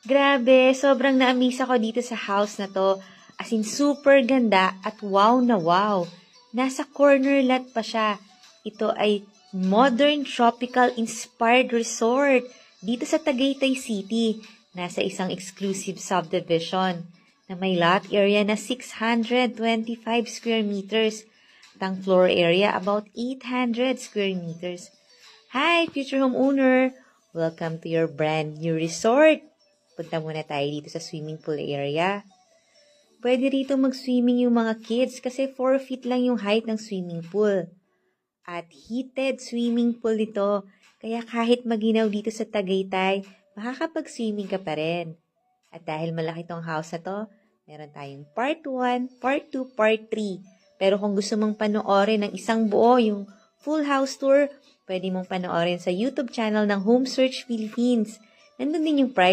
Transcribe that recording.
Grabe, sobrang na-amaze ako dito sa house na to. As in, super ganda at wow na wow. Nasa corner lot pa siya. Ito ay modern tropical inspired resort dito sa Tagaytay City. Nasa isang exclusive subdivision na may lot area na 625 square meters. At ang floor area about 800 square meters. Hi, future homeowner! Welcome to your brand new resort. Punta muna tayo dito sa swimming pool area. Pwede rito mag-swimming yung mga kids kasi 4 feet lang yung height ng swimming pool. At heated swimming pool ito, kaya kahit maginaw dito sa Tagaytay, makakapag-swimming ka pa rin. At dahil malaki tong house na to, meron tayong part 1, part 2, part 3. Pero kung gusto mong panoorin ng isang buo yung full house tour, pwede mong panoorin sa YouTube channel ng Home Search Philippines. Nandun din yung price